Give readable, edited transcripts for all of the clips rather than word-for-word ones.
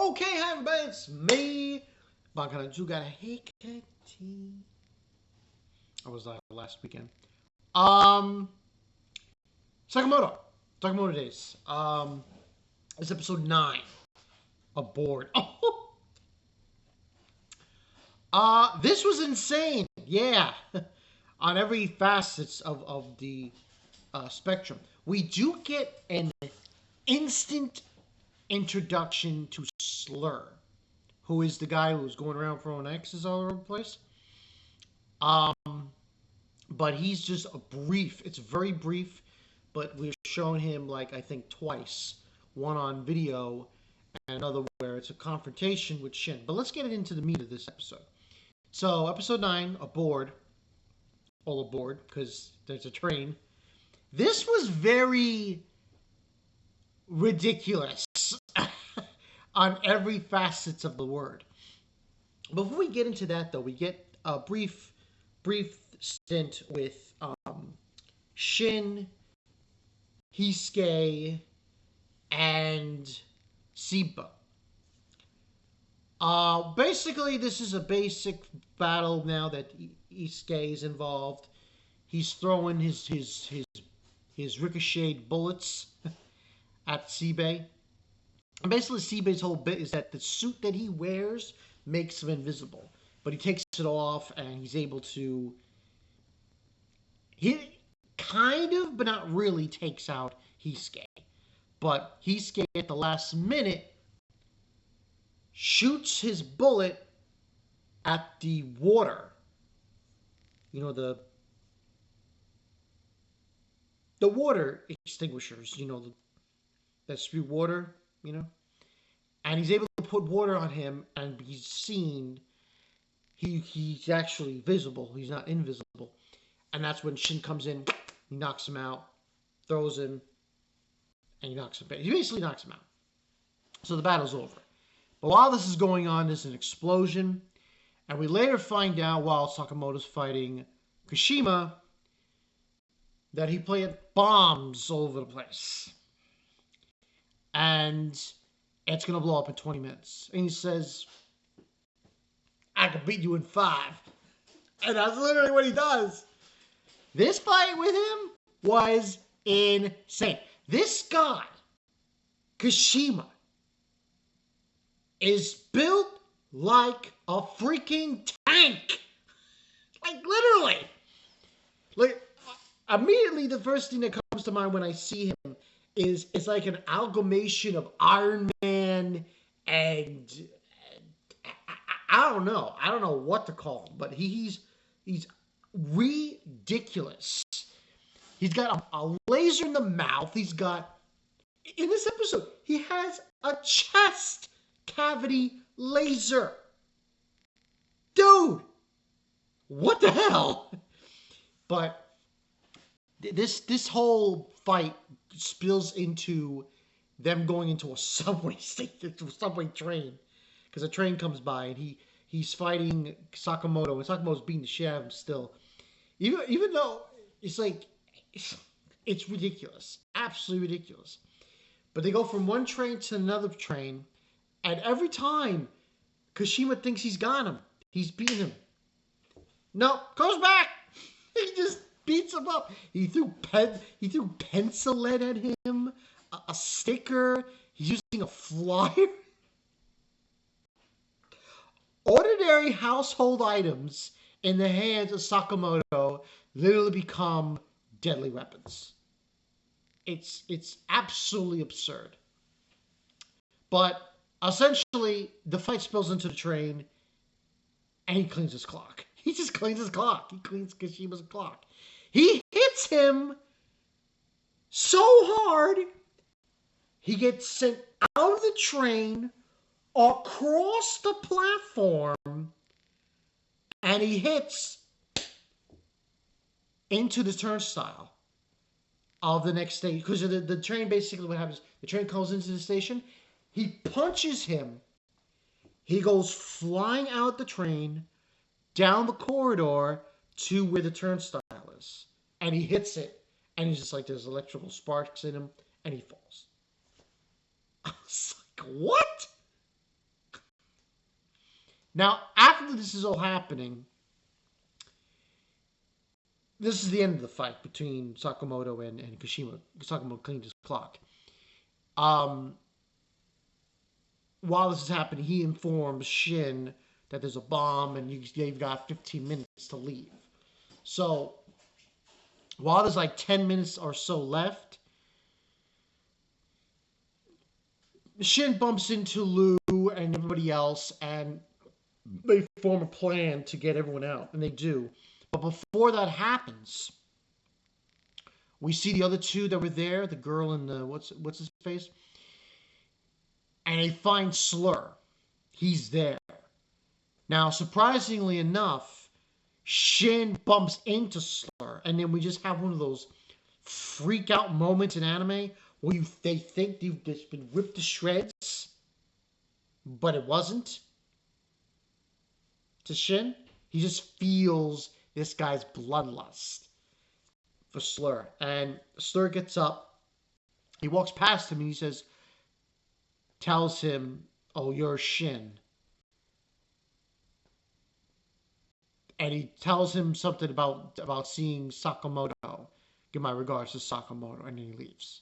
Okay, hi everybody, it's me. Bankana got a Hikati. I was last weekend. Um, Sakamoto. Sakamoto days. It's episode 9. Aboard. This was insane. Yeah. On every facets of the spectrum. We do get an instant introduction to Slur, who is the guy who's going around throwing X's all over the place. But he's just a brief. It's very brief, but we're showing him like I think twice. One on video, and another where it's a confrontation with Shinn. But let's get into the meat of this episode. So episode 9, aboard, all aboard because there's a train. This was very ridiculous on every facets of the word. Before we get into that, though, we get a brief stint with Shinn, Hisuke, and Siba. Basically, this is a basic battle now that Hisuke is involved. He's throwing his ricocheted bullets at Siba. And basically, Siba's whole bit is that the suit that he wears makes him invisible. But he takes it off, and he's able to... He kind of, but not really, takes out Hisuke. But Hisuke, at the last minute, shoots his bullet at the water. You know, the water extinguishers, you know, that spew water, you know? And he's able to put water on him, and he's seen... He's actually visible. He's not invisible. And that's when Shinn comes in, he knocks him out, throws him, and he knocks him back. He basically knocks him out. So the battle's over. But while this is going on, there's an explosion. And we later find out, while Sakamoto's fighting Kashima, that he planted bombs all over the place. And it's going to blow up in 20 minutes. And he says, I can beat you in 5. And that's literally what he does. This fight with him was insane. This guy, Kashima, is built like a freaking tank. Like, literally. Like, immediately the first thing that comes to mind when I see him is it's like an amalgamation of Iron Man and I don't know. I don't know what to call him, but he's ridiculous. He's got a laser in the mouth. He's got, in this episode, he has a chest cavity laser. Dude, what the hell? But this whole fight spills into them going into a subway station, a subway train. Because a train comes by and he's fighting Sakamoto, and Sakamoto's beating the shit out of him still. Even though it's like, it's ridiculous. Absolutely ridiculous. But they go from one train to another train, and every time Kashima thinks he's got him, he's beating him. No, goes back. He just beats him up. He threw pencil lead at him, a sticker. He's using a flyer. Ordinary household items in the hands of Sakamoto literally become deadly weapons. It's absolutely absurd. But essentially, the fight spills into the train, and he cleans his clock. He just cleans his clock. He cleans Kashima's clock. He hits him so hard, he gets sent out of the train, across the platform, and he hits into the turnstile of the next station. Because the train, basically what happens, the train comes into the station, he punches him, he goes flying out the train, down the corridor to where the turnstile is, and he hits it, and he's just like, there's electrical sparks in him, and he falls. I was like, what? Now, after this is all happening, this is the end of the fight between Sakamoto and Kashima. Sakamoto cleaned his clock. Um, while this is happening, he informs Shinn that there's a bomb and you've got 15 minutes to leave. So, while there's like 10 minutes or so left, Shinn bumps into Lou and everybody else, and they form a plan to get everyone out, and they do. But before that happens, we see the other two that were there, the girl and the what's his face, and they find Slur. He's there. Now, surprisingly enough, Shinn bumps into Slur, and then we just have one of those freak out moments in anime where they think they've just been ripped to shreds, but it wasn't. To Shinn, he just feels this guy's bloodlust for Slur. And Slur gets up, he walks past him, and he tells him, "Oh, you're Shinn." And he tells him something about seeing Sakamoto. Give my regards to Sakamoto, and then he leaves.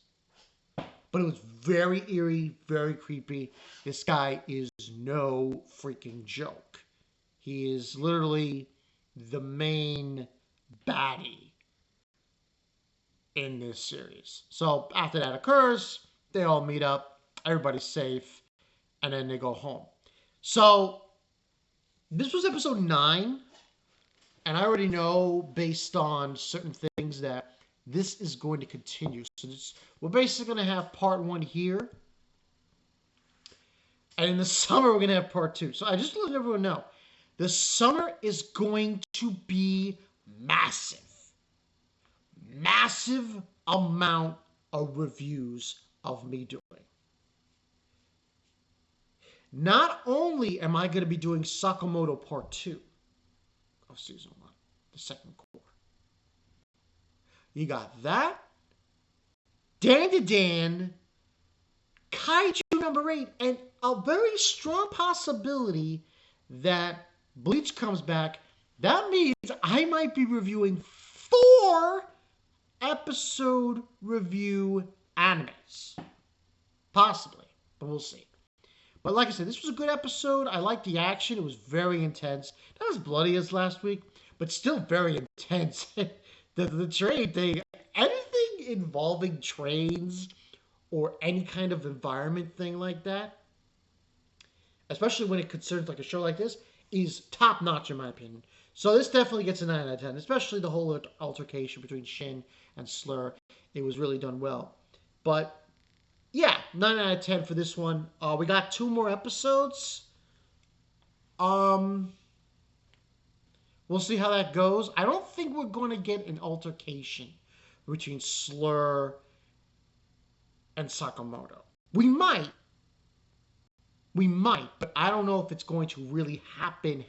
But it was very eerie, very creepy. This guy is no freaking joke. He is literally the main baddie in this series. So after that occurs, they all meet up, everybody's safe, and then they go home. So this was episode 9, and I already know based on certain things that this is going to continue. So we're basically going to have part 1 here, and in the summer we're going to have part 2. So I just let everyone know, the summer is going to be massive. Massive amount of reviews of me doing. Not only am I going to be doing Sakamoto Part 2 of Season 1, the second core. You got that, Dan to Dan, Kaiju number 8, and a very strong possibility that Bleach comes back. That means I might be reviewing 4 episode review animes. Possibly, but we'll see. But like I said, this was a good episode. I liked the action. It was very intense. Not as bloody as last week, but still very intense. the train thing, anything involving trains or any kind of environment thing like that, especially when it concerns like a show like this, is top notch in my opinion. So this definitely gets a 9 out of 10, especially the whole altercation between Shinn and Slur. It was really done well. But yeah, 9 out of 10 for this one. We got 2 more episodes. We'll see how that goes. I don't think we're going to get an altercation between Slur and Sakamoto. We might, but I don't know if it's going to really happen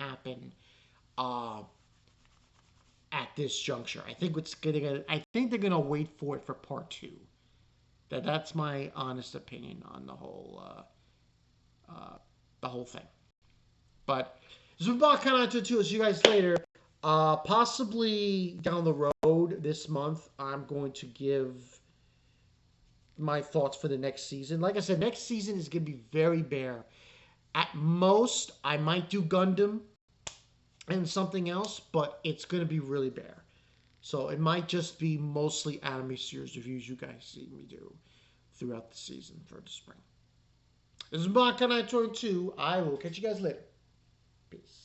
at this juncture. I think they're gonna wait for it for part 2. That's my honest opinion on the whole thing. But this is Bakanato 2. I'll see you guys later. Possibly down the road this month, I'm going to give my thoughts for the next season. Like I said, next season is going to be very bare. At most, I might do Gundam and something else, but it's going to be really bare. So it might just be mostly anime series reviews you guys see me do throughout the season for the spring. This is Bakanato 2. I will catch you guys later. Peace.